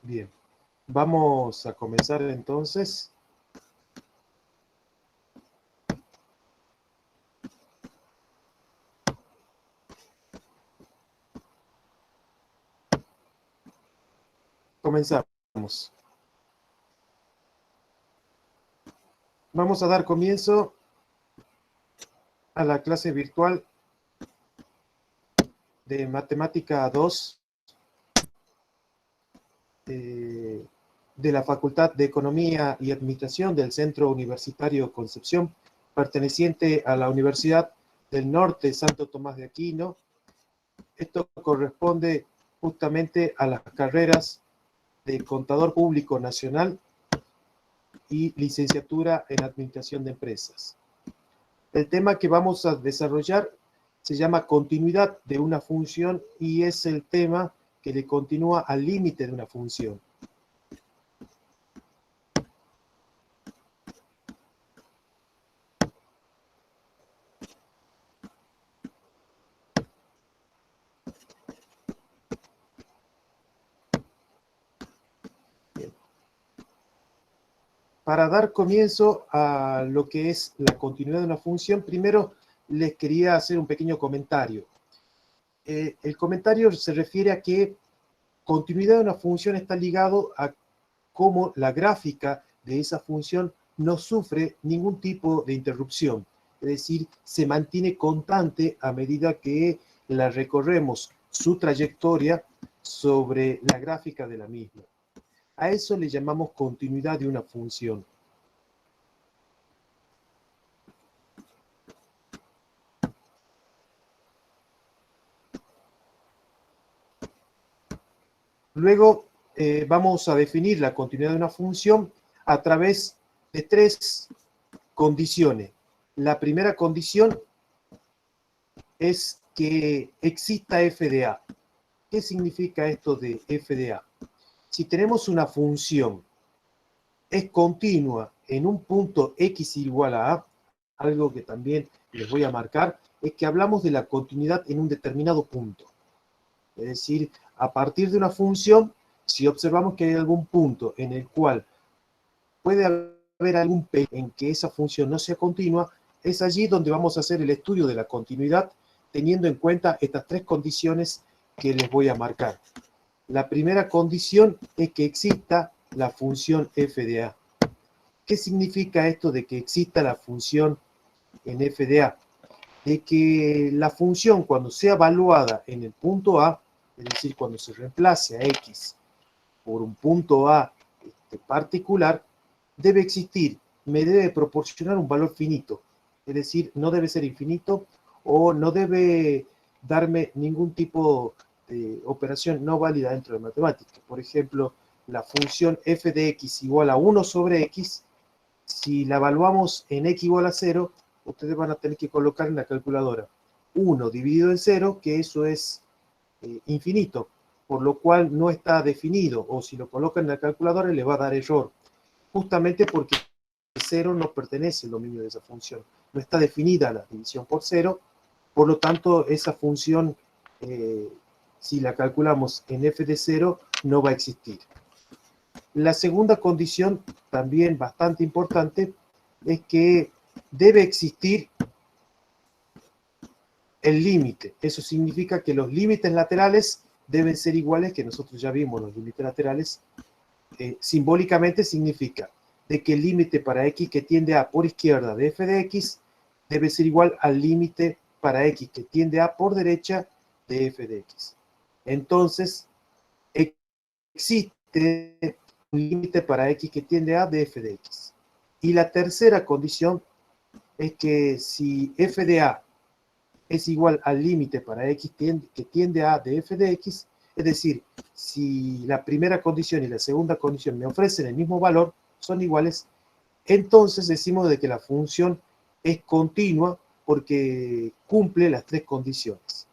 Bien, vamos a comenzar entonces. Comenzamos. Vamos a dar comienzo a la clase virtual de Matemática 2 de la Facultad de Economía y Administración del Centro Universitario Concepción, perteneciente a la Universidad del Norte Santo Tomás de Aquino. Esto corresponde justamente a las carreras de Contador Público Nacional y Licenciatura en Administración de Empresas. El tema que vamos a desarrollar se llama continuidad de una función y es el tema que le continúa al límite de una función. Para dar comienzo a lo que es la continuidad de una función, primero les quería hacer un pequeño comentario. El comentario se refiere a que continuidad de una función está ligado a cómo la gráfica de esa función no sufre ningún tipo de interrupción. Es decir, se mantiene constante a medida que la recorremos su trayectoria sobre la gráfica de la misma. A eso le llamamos continuidad de una función. Luego vamos a definir la continuidad de una función a través de tres condiciones. La primera condición es que exista f de a. ¿Qué significa esto de f de a? Si tenemos una función es continua en un punto x igual a a, algo que también les voy a marcar, es que hablamos de la continuidad en un determinado punto. Es decir, a partir de una función, si observamos que hay algún punto en el cual puede haber algún p en que esa función no sea continua, es allí donde vamos a hacer el estudio de la continuidad, teniendo en cuenta estas tres condiciones que les voy a marcar. La primera condición es que exista la función f de a. ¿Qué significa esto de que exista la función en f de a? De que la función, cuando sea evaluada en el punto a, es decir, cuando se reemplace a x por un punto a particular, debe existir, me debe proporcionar un valor finito. Es decir, no debe ser infinito o no debe darme ningún tipo de operación no válida dentro de matemáticas. Por ejemplo, la función f de x igual a 1 sobre x, si la evaluamos en x igual a 0, ustedes van a tener que colocar en la calculadora 1 dividido en 0, que eso es infinito, por lo cual no está definido, o si lo colocan en la calculadora le va a dar error, justamente porque 0 no pertenece al dominio de esa función, no está definida la división por 0, por lo tanto esa función, si la calculamos en f de 0, no va a existir. La segunda condición, también bastante importante, es que debe existir el límite. Eso significa que los límites laterales deben ser iguales, que nosotros ya vimos los límites laterales. Simbólicamente significa de que el límite para x que tiende a por izquierda de f de x debe ser igual al límite para x que tiende a por derecha de f de x. Entonces, existe un límite para x que tiende a de f de x. Y la tercera condición es que si f de a es igual al límite para x que tiende a de f de x, es decir, si la primera condición y la segunda condición me ofrecen el mismo valor, son iguales, entonces decimos de que la función es continua porque cumple las tres condiciones.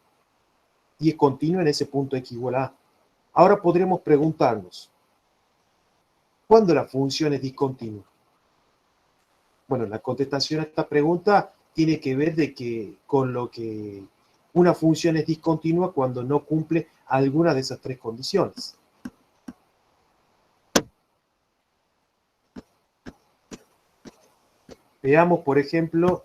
Y es continua en ese punto x igual a a. Ahora podremos preguntarnos, ¿cuándo la función es discontinua? Bueno, la contestación a esta pregunta tiene que ver con lo que una función es discontinua cuando no cumple alguna de esas tres condiciones. Veamos, por ejemplo,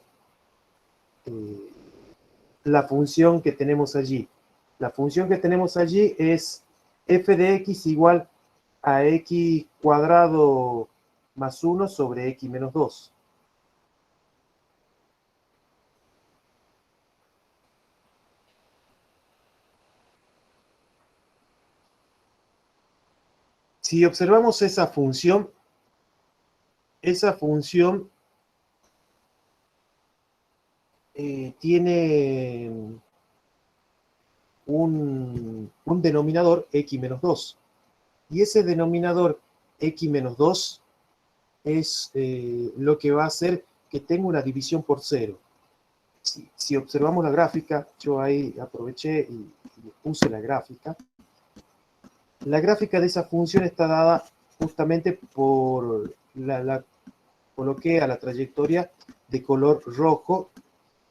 la función que tenemos allí. La función que tenemos allí es f de x igual a x cuadrado más 1 sobre x menos 2. Si observamos esa función tiene un denominador x menos 2. Y ese denominador x menos 2 es lo que va a hacer que tenga una división por 0. Si observamos la gráfica, yo ahí aproveché y puse la gráfica. La gráfica de esa función está dada justamente por coloqué a la trayectoria de color rojo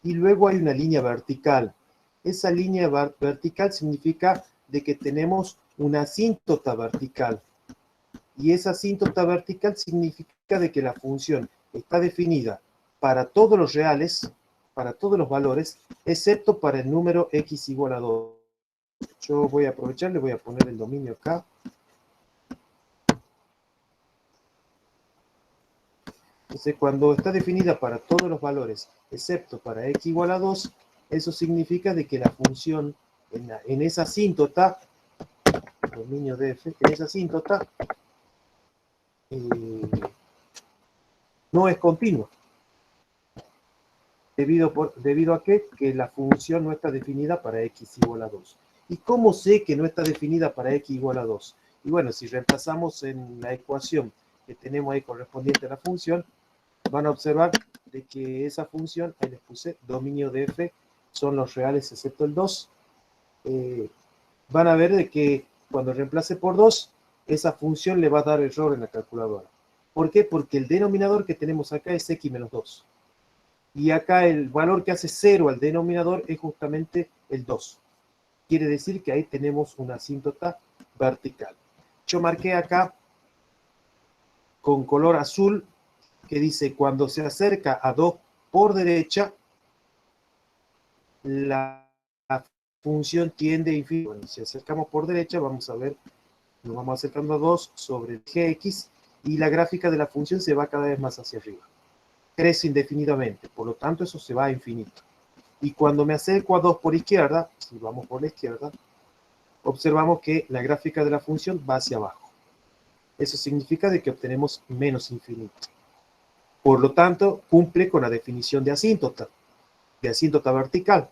y luego hay una línea vertical. Esa línea vertical significa de que tenemos una asíntota vertical. Y esa asíntota vertical significa de que la función está definida para todos los reales, para todos los valores, excepto para el número x igual a 2. Yo voy a aprovechar, le voy a poner el dominio acá. Entonces, cuando está definida para todos los valores, excepto para x igual a 2, eso significa de que la función en esa asíntota, dominio de f, en esa asíntota, no es continua. ¿Debido a qué? Que la función no está definida para x igual a 2. ¿Y cómo sé que no está definida para x igual a 2? Y bueno, si reemplazamos en la ecuación que tenemos ahí correspondiente a la función, van a observar de que esa función, ahí les puse, dominio de f, son los reales excepto el 2. Van a ver de que cuando reemplace por 2, esa función le va a dar error en la calculadora. ¿Por qué? Porque el denominador que tenemos acá es x menos 2. Y acá el valor que hace 0 al denominador es justamente el 2. Quiere decir que ahí tenemos una asíntota vertical. Yo marqué acá con color azul que dice cuando se acerca a 2 por derecha, la función tiende a infinito. Bueno, si acercamos por derecha, vamos a ver, nos vamos acercando a 2 sobre el gx y la gráfica de la función se va cada vez más hacia arriba. Crece indefinidamente, por lo tanto eso se va a infinito. Y cuando me acerco a 2 por izquierda, si vamos por la izquierda, observamos que la gráfica de la función va hacia abajo. Eso significa de que obtenemos menos infinito. Por lo tanto, cumple con la definición de asíntota vertical.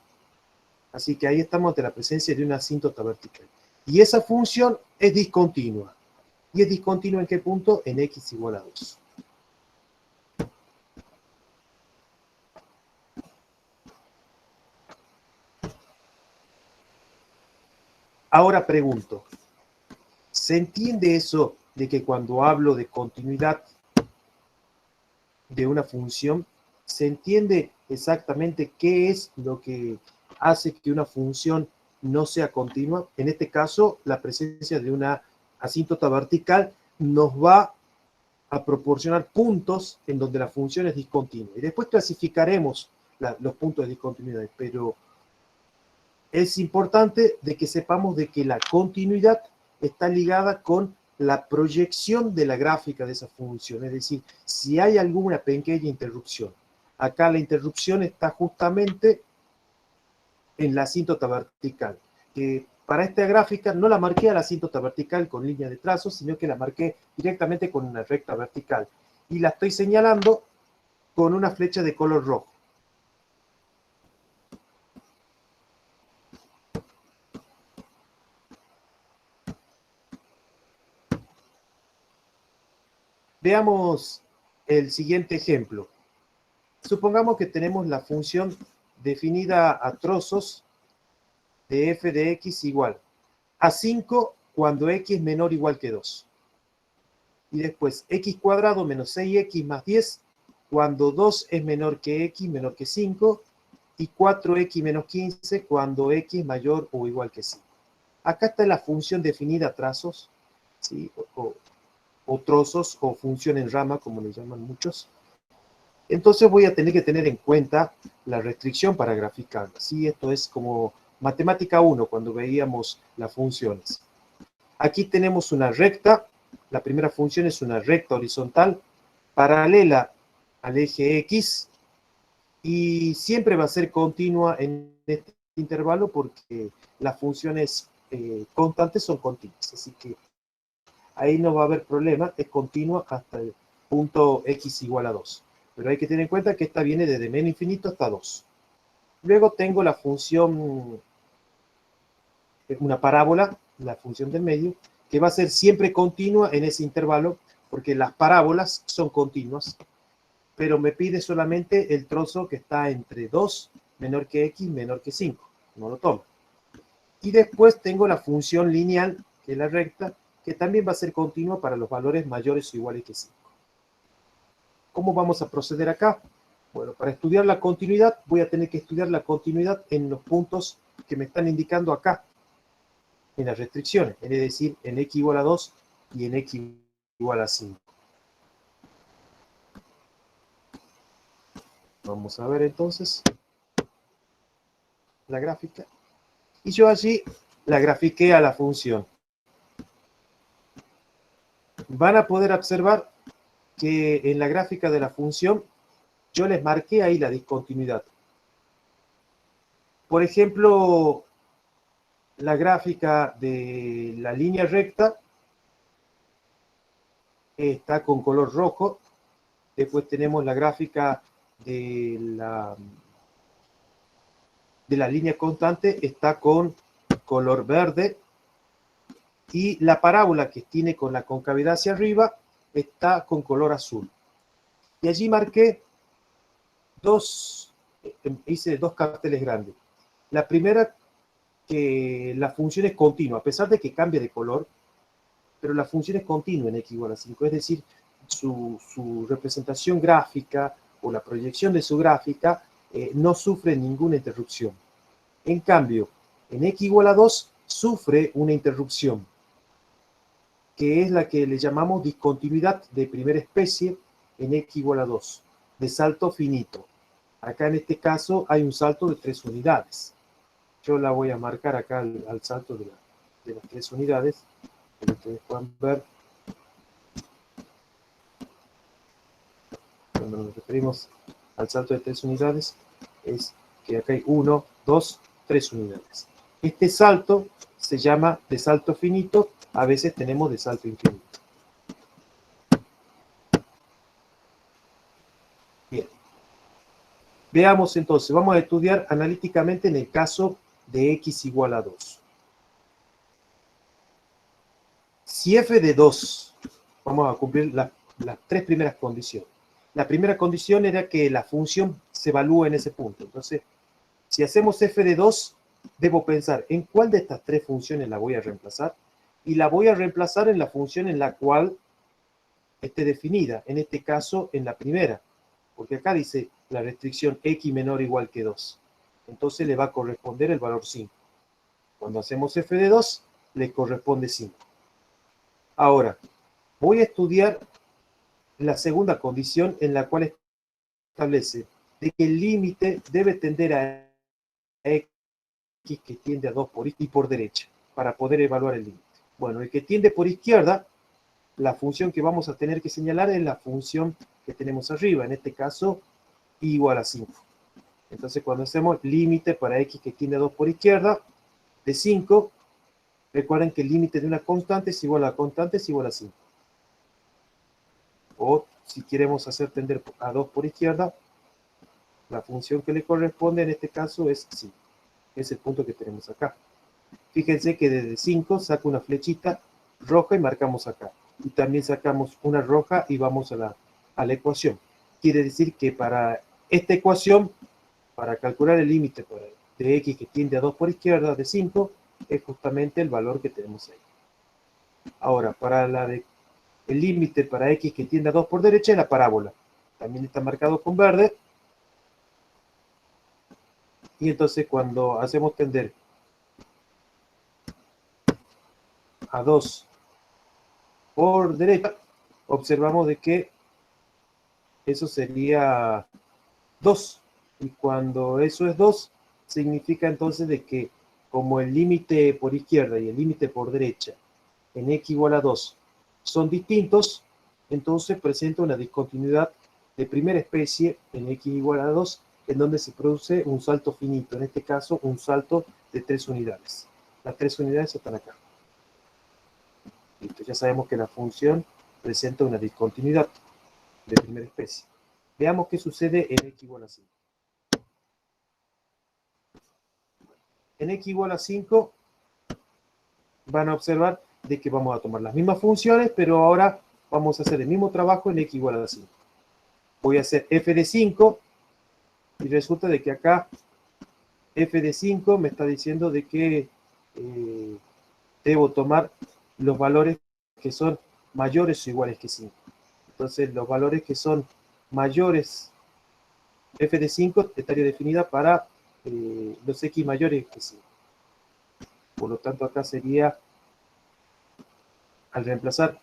Así que ahí estamos ante la presencia de una asíntota vertical. Y esa función es discontinua. ¿Y es discontinua en qué punto? En x igual a 2. Ahora pregunto, ¿se entiende eso de que cuando hablo de continuidad de una función, se entiende exactamente qué es lo que hace que una función no sea continua? En este caso, la presencia de una asíntota vertical nos va a proporcionar puntos en donde la función es discontinua. Y después clasificaremos los puntos de discontinuidad, pero es importante de que sepamos de que la continuidad está ligada con la proyección de la gráfica de esa función, es decir, si hay alguna pequeña interrupción. Acá la interrupción está justamente en la asíntota vertical. Para esta gráfica no la marqué a la asíntota vertical con línea de trazo, sino que la marqué directamente con una recta vertical. Y la estoy señalando con una flecha de color rojo. Veamos el siguiente ejemplo. Supongamos que tenemos la función definida a trozos de f de x igual a 5 cuando x es menor o igual que 2. Y después x cuadrado menos 6x más 10 cuando 2 es menor que x menor que 5 y 4x menos 15 cuando x es mayor o igual que 5. Acá está la función definida a trazos, ¿sí? o trozos o función en rama, como le llaman muchos. Entonces voy a tener que tener en cuenta la restricción para graficarla. ¿Sí? Esto es como matemática 1, cuando veíamos las funciones. Aquí tenemos una recta. La primera función es una recta horizontal paralela al eje X y siempre va a ser continua en este intervalo porque las funciones constantes son continuas. Así que ahí no va a haber problema, es continua hasta el punto X igual a 2. Pero hay que tener en cuenta que esta viene desde menos infinito hasta 2. Luego tengo la función, una parábola, la función del medio, que va a ser siempre continua en ese intervalo, porque las parábolas son continuas, pero me pide solamente el trozo que está entre 2 menor que x menor que 5. No lo tomo. Y después tengo la función lineal, que es la recta, que también va a ser continua para los valores mayores o iguales que 5. ¿Cómo vamos a proceder acá? Bueno, para estudiar la continuidad, voy a tener que estudiar la continuidad en los puntos que me están indicando acá, en las restricciones, es decir, en x igual a 2 y en x igual a 5. Vamos a ver entonces la gráfica. Y yo allí la grafiqué a la función. Van a poder observar que en la gráfica de la función yo les marqué ahí la discontinuidad. Por ejemplo, la gráfica de la línea recta está con color rojo. Después tenemos la gráfica de la línea constante, está con color verde. Y la parábola que tiene con la concavidad hacia arriba está con color azul. Y allí marqué hice dos carteles grandes. La primera, que la función es continua, a pesar de que cambie de color, pero la función es continua en x igual a 5, es decir, su representación gráfica o la proyección de su gráfica no sufre ninguna interrupción. En cambio, en x igual a 2 sufre una interrupción, que es la que le llamamos discontinuidad de primera especie en x igual a 2, de salto finito. Acá en este caso hay un salto de 3 unidades. Yo la voy a marcar acá al salto de las 3 unidades, para que ustedes puedan ver. Cuando nos referimos al salto de 3 unidades, es que acá hay 1, 2, 3 unidades. Este salto se llama de salto finito, a veces tenemos de salto infinito. Bien. Veamos entonces, vamos a estudiar analíticamente en el caso de x igual a 2. Si f de 2, vamos a cumplir las 3 primeras condiciones. La primera condición era que la función se evalúe en ese punto. Entonces, si hacemos f de 2, debo pensar en cuál de estas 3 funciones la voy a reemplazar, y la voy a reemplazar en la función en la cual esté definida, en este caso en la primera, porque acá dice la restricción x menor o igual que 2. Entonces le va a corresponder el valor 5. Cuando hacemos f de 2, le corresponde 5. Ahora, voy a estudiar la segunda condición en la cual establece de que el límite debe tender a x que tiende a 2 por y por derecha, para poder evaluar el límite. Bueno, el que tiende por izquierda, la función que vamos a tener que señalar es la función que tenemos arriba, en este caso, igual a 5. Entonces, cuando hacemos límite para x que tiende a 2 por izquierda, de 5, recuerden que el límite de una constante es igual a constante es igual a 5. O si queremos hacer tender a 2 por izquierda, la función que le corresponde en este caso es 5. Es el punto que tenemos acá. Fíjense que desde 5 saco una flechita roja y marcamos acá. Y también sacamos una roja y vamos a la ecuación. Quiere decir que para esta ecuación, para calcular el límite de x que tiende a 2 por izquierda de 5, es justamente el valor que tenemos ahí. Ahora, para el límite para x que tiende a 2 por derecha es la parábola. También está marcado con verde. Y entonces cuando hacemos tender a 2 por derecha, observamos de que eso sería 2. Y cuando eso es 2, significa entonces de que como el límite por izquierda y el límite por derecha en x igual a 2 son distintos, entonces presenta una discontinuidad de primera especie en x igual a 2, en donde se produce un salto finito, en este caso un salto de 3 unidades. Las 3 unidades están acá. Listo, ya sabemos que la función presenta una discontinuidad de primera especie. Veamos qué sucede en x igual a 5. En x igual a 5 van a observar de que vamos a tomar las mismas funciones, pero ahora vamos a hacer el mismo trabajo en x igual a 5. Voy a hacer f de 5 y resulta de que acá f de 5 me está diciendo de que debo tomar los valores que son mayores o iguales que 5. Entonces los valores que son mayores, f de 5 estaría definida para los x mayores que 5. Por lo tanto acá sería, al reemplazar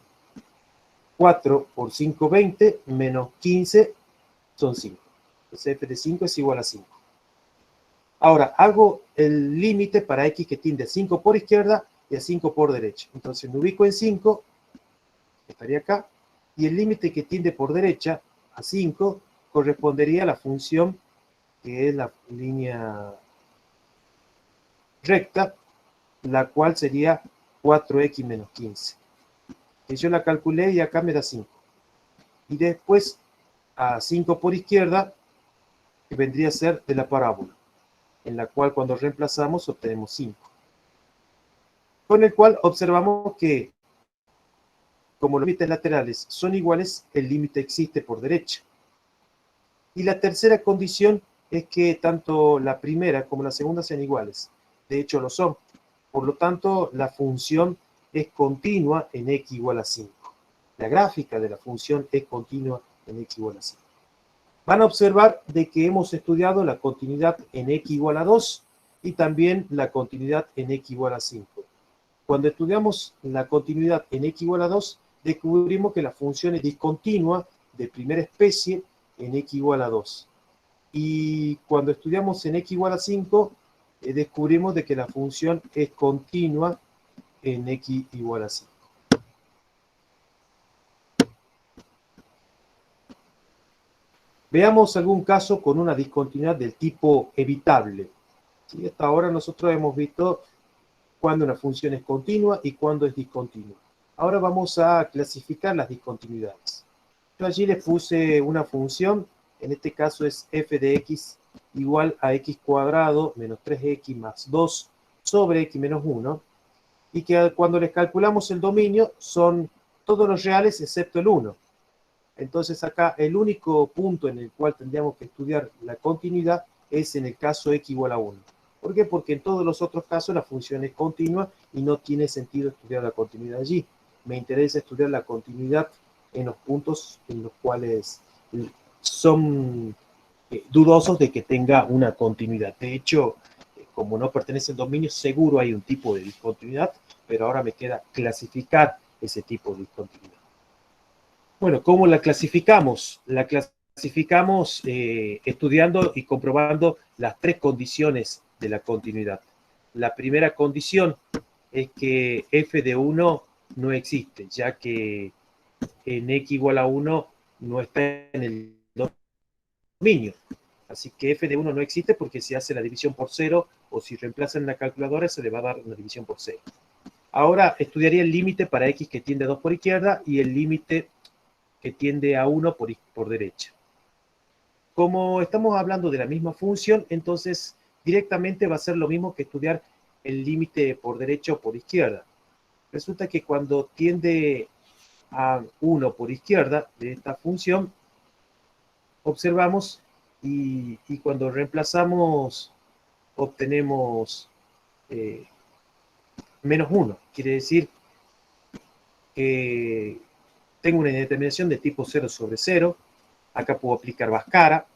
4 por 5, 20, menos 15 son 5. Entonces f de 5 es igual a 5. Ahora, hago el límite para x que tiende a 5 por izquierda y a 5 por derecha. Entonces me ubico en 5, estaría acá, y el límite que tiende por derecha a 5 correspondería a la función que es la línea recta, la cual sería 4x menos 15. Que yo la calculé y acá me da 5. Y después a 5 por izquierda, que vendría a ser de la parábola, en la cual cuando reemplazamos obtenemos 5. Con el cual observamos que como los límites laterales son iguales, el límite existe por derecha. Y la tercera condición es que tanto la primera como la segunda sean iguales. De hecho lo son. Por lo tanto, la función es continua en x igual a 5. La gráfica de la función es continua en x igual a 5. Van a observar de que hemos estudiado la continuidad en x igual a 2 y también la continuidad en x igual a 5. Cuando estudiamos la continuidad en x igual a 2, descubrimos que la función es discontinua de primera especie en x igual a 2. Y cuando estudiamos en x igual a 5, descubrimos de que la función es continua en x igual a 5. Veamos algún caso con una discontinuidad del tipo evitable. ¿Sí? Hasta ahora nosotros hemos visto cuándo una función es continua y cuándo es discontinua. Ahora vamos a clasificar las discontinuidades. Yo allí les puse una función, en este caso es f de x igual a x cuadrado menos 3x más 2 sobre x menos 1, y que cuando les calculamos el dominio son todos los reales excepto el 1. Entonces acá el único punto en el cual tendríamos que estudiar la continuidad es en el caso x igual a 1. ¿Por qué? Porque en todos los otros casos la función es continua y no tiene sentido estudiar la continuidad allí. Me interesa estudiar la continuidad en los puntos en los cuales son dudosos de que tenga una continuidad. De hecho, como no pertenece al dominio, seguro hay un tipo de discontinuidad, pero ahora me queda clasificar ese tipo de discontinuidad. Bueno, ¿cómo la clasificamos? La clasificamos estudiando y comprobando las 3 condiciones de la continuidad. La primera condición es que f de 1 no existe, ya que en x igual a 1 no está en el dominio. Así que f de 1 no existe porque si hace la división por 0 o si reemplaza en la calculadora se le va a dar una división por 0. Ahora estudiaría el límite para x que tiende a 2 por izquierda y el límite que tiende a 1 por derecha. Como estamos hablando de la misma función, entonces directamente va a ser lo mismo que estudiar el límite por derecha o por izquierda. Resulta que cuando tiende a 1 por izquierda de esta función, observamos y cuando reemplazamos obtenemos menos 1. Quiere decir que tengo una indeterminación de tipo 0 sobre 0. Acá puedo aplicar Bhaskara.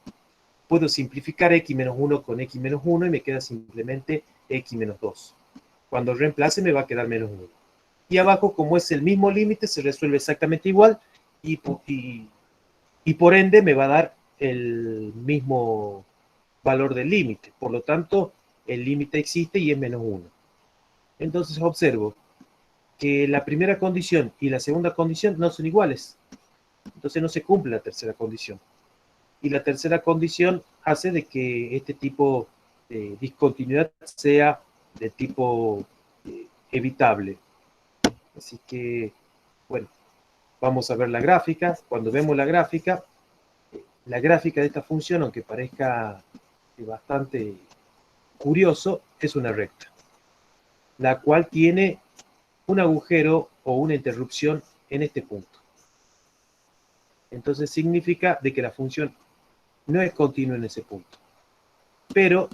Puedo simplificar x menos 1 con x menos 1 y me queda simplemente x menos 2. Cuando reemplace me va a quedar menos 1. Y abajo, como es el mismo límite, se resuelve exactamente igual y y por ende me va a dar el mismo valor del límite. Por lo tanto, el límite existe y es menos 1. Entonces observo que la primera condición y la segunda condición no son iguales. Entonces no se cumple la tercera condición. Y la tercera condición hace de que este tipo de discontinuidad sea de tipo evitable. Así que, bueno, vamos a ver la gráfica. Cuando vemos la gráfica de esta función, aunque parezca bastante curioso, es una recta, la cual tiene un agujero o una interrupción en este punto. Entonces significa de que la función no es continua en ese punto. Pero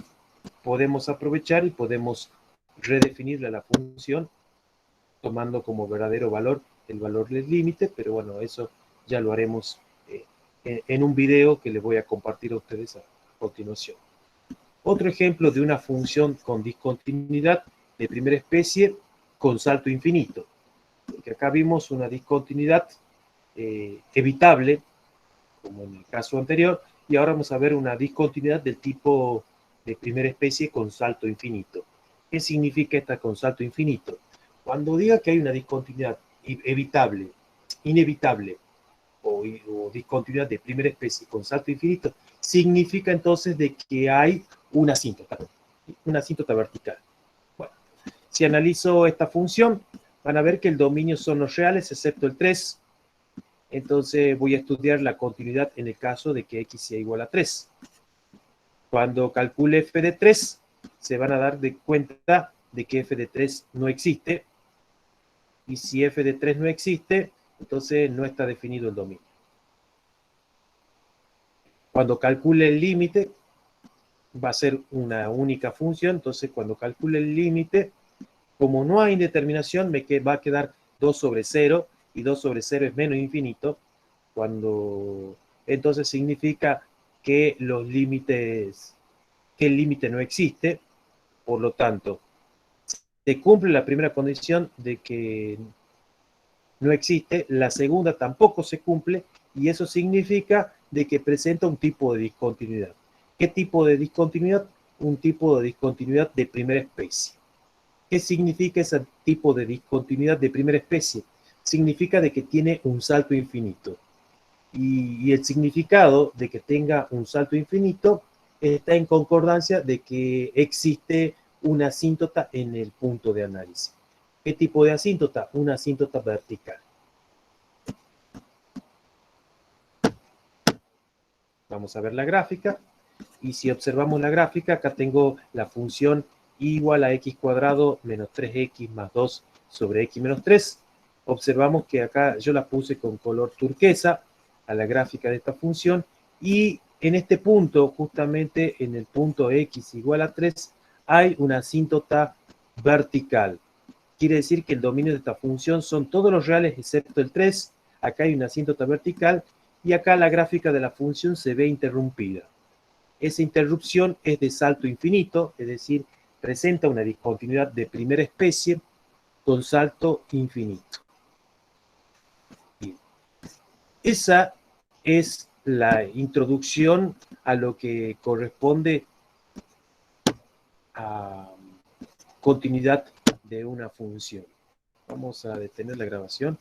podemos aprovechar y podemos redefinirle a la función tomando como verdadero valor el valor del límite, pero bueno, eso ya lo haremos en un video que les voy a compartir a ustedes a continuación. Otro ejemplo de una función con discontinuidad de primera especie con salto infinito. Porque acá vimos una discontinuidad evitable, como en el caso anterior, y ahora vamos a ver una discontinuidad del tipo de primera especie con salto infinito. ¿Qué significa esta con salto infinito? Cuando diga que hay una discontinuidad evitable, inevitable, o discontinuidad de primera especie con salto infinito, significa entonces de que hay una asíntota vertical. Bueno, si analizo esta función, van a ver que el dominio son los reales, excepto el 3. Entonces voy a estudiar la continuidad en el caso de que x sea igual a 3. Cuando calcule f de 3, se van a dar de cuenta de que f de 3 no existe. Y si f de 3 no existe, entonces no está definido el dominio. Cuando calcule el límite, va a ser una única función. Entonces, cuando calcule el límite, como no hay indeterminación, va a quedar 2 sobre 0, y 2 sobre 0 es menos infinito. Entonces significa que los límites, que el límite no existe. Por lo tanto, se cumple la primera condición de que no existe, la segunda tampoco se cumple, y eso significa de que presenta un tipo de discontinuidad. ¿Qué tipo de discontinuidad? Un tipo de discontinuidad de primera especie. ¿Qué significa ese tipo de discontinuidad de primera especie? Significa de que tiene un salto infinito. Y el significado de que tenga un salto infinito está en concordancia de que existe una asíntota en el punto de análisis. ¿Qué tipo de asíntota? Una asíntota vertical. Vamos a ver la gráfica. Y si observamos la gráfica, acá tengo la función igual a x cuadrado menos 3x más 2 sobre x menos 3. Observamos que acá yo la puse con color turquesa a la gráfica de esta función, y en este punto, justamente en el punto x igual a 3, hay una asíntota vertical. Quiere decir que el dominio de esta función son todos los reales excepto el 3. Acá hay una asíntota vertical, y acá la gráfica de la función se ve interrumpida. Esa interrupción es de salto infinito, es decir, presenta una discontinuidad de primera especie con salto infinito. Bien. Esa es la introducción a lo que corresponde a continuidad de una función. Vamos a detener la grabación.